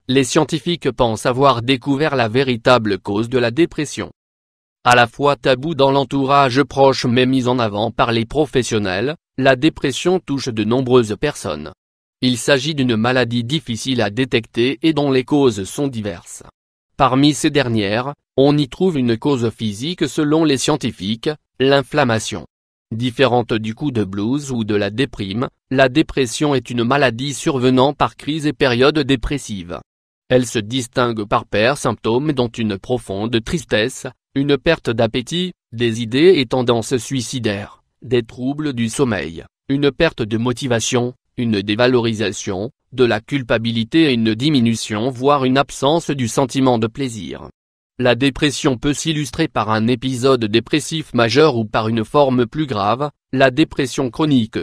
les scientifiques pensent avoir découvert la véritable cause de la dépression. À la fois tabou dans l'entourage proche mais mise en avant par les professionnels, la dépression touche de nombreuses personnes. Il s'agit d'une maladie difficile à détecter et dont les causes sont diverses. Parmi ces dernières, on y trouve une cause physique selon les scientifiques, l'inflammation. Différente du coup de blues ou de la déprime, la dépression est une maladie survenant par crise et période dépressive. Elle se distingue par paires symptômes dont une profonde tristesse, une perte d'appétit, des idées et tendances suicidaires, des troubles du sommeil, une perte de motivation, une dévalorisation, de la culpabilité et une diminution voire une absence du sentiment de plaisir. La dépression peut s'illustrer par un épisode dépressif majeur ou par une forme plus grave, la dépression chronique.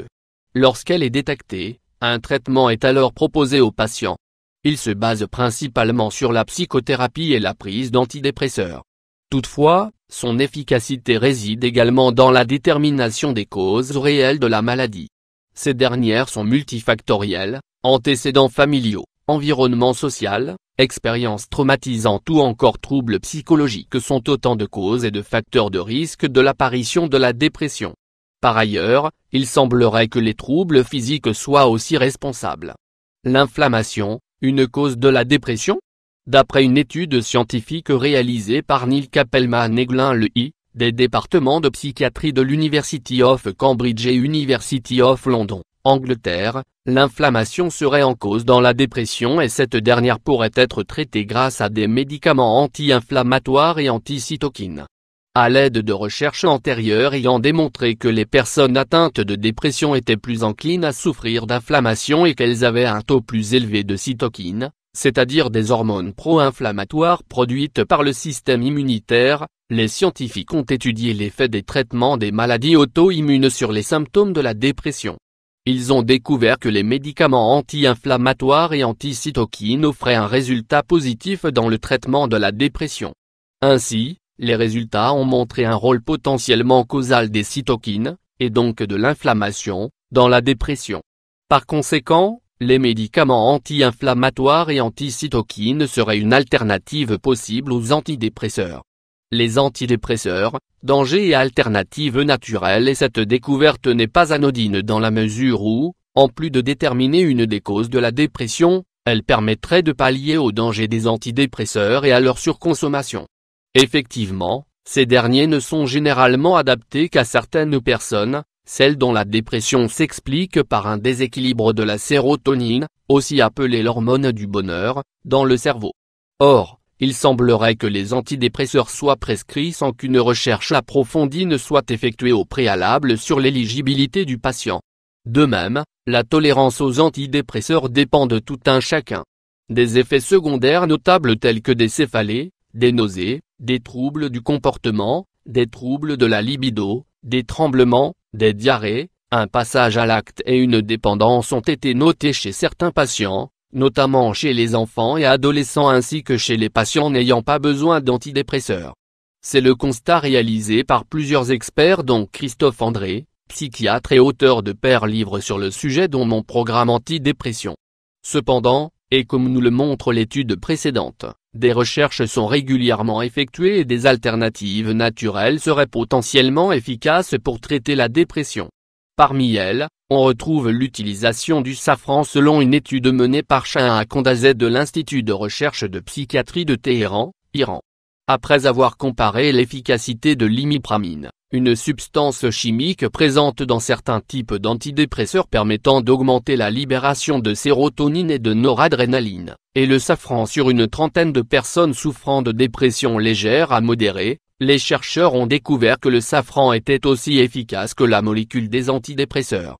Lorsqu'elle est détectée, un traitement est alors proposé aux patients. Il se base principalement sur la psychothérapie et la prise d'antidépresseurs. Toutefois, son efficacité réside également dans la détermination des causes réelles de la maladie. Ces dernières sont multifactorielles, antécédents familiaux, environnement social, expériences traumatisantes ou encore troubles psychologiques sont autant de causes et de facteurs de risque de l'apparition de la dépression. Par ailleurs, il semblerait que les troubles physiques soient aussi responsables. L'inflammation, une cause de la dépression ? D'après une étude scientifique réalisée par Neil Kappelman et Glenn Lewis, des départements de psychiatrie de l'University of Cambridge et University of London, Angleterre, l'inflammation serait en cause dans la dépression et cette dernière pourrait être traitée grâce à des médicaments anti-inflammatoires et anti-cytokines. À l'aide de recherches antérieures ayant démontré que les personnes atteintes de dépression étaient plus enclines à souffrir d'inflammation et qu'elles avaient un taux plus élevé de cytokines, c'est-à-dire des hormones pro-inflammatoires produites par le système immunitaire, les scientifiques ont étudié l'effet des traitements des maladies auto-immunes sur les symptômes de la dépression. Ils ont découvert que les médicaments anti-inflammatoires et anti-cytokines offraient un résultat positif dans le traitement de la dépression. Ainsi, les résultats ont montré un rôle potentiellement causal des cytokines, et donc de l'inflammation, dans la dépression. Par conséquent, les médicaments anti-inflammatoires et anti-cytokines seraient une alternative possible aux antidépresseurs. Les antidépresseurs, danger et alternative naturelle et cette découverte n'est pas anodine dans la mesure où, en plus de déterminer une des causes de la dépression, elle permettrait de pallier au danger des antidépresseurs et à leur surconsommation. Effectivement, ces derniers ne sont généralement adaptés qu'à certaines personnes, celles dont la dépression s'explique par un déséquilibre de la sérotonine, aussi appelée l'hormone du bonheur, dans le cerveau. Or, il semblerait que les antidépresseurs soient prescrits sans qu'une recherche approfondie ne soit effectuée au préalable sur l'éligibilité du patient. De même, la tolérance aux antidépresseurs dépend de tout un chacun. Des effets secondaires notables tels que des céphalées, des nausées, des troubles du comportement, des troubles de la libido, des tremblements, des diarrhées, un passage à l'acte et une dépendance ont été notés chez certains patients, notamment chez les enfants et adolescents ainsi que chez les patients n'ayant pas besoin d'antidépresseurs. C'est le constat réalisé par plusieurs experts dont Christophe André, psychiatre et auteur de pairs livres sur le sujet dont mon programme antidépression. Cependant, et comme nous le montre l'étude précédente, des recherches sont régulièrement effectuées et des alternatives naturelles seraient potentiellement efficaces pour traiter la dépression. Parmi elles, on retrouve l'utilisation du safran selon une étude menée par Shahin Kondazeh de l'Institut de recherche de psychiatrie de Téhéran, Iran. Après avoir comparé l'efficacité de l'imipramine, une substance chimique présente dans certains types d'antidépresseurs permettant d'augmenter la libération de sérotonine et de noradrénaline, et le safran sur une trentaine de personnes souffrant de dépression légère à modérée, les chercheurs ont découvert que le safran était aussi efficace que la molécule des antidépresseurs.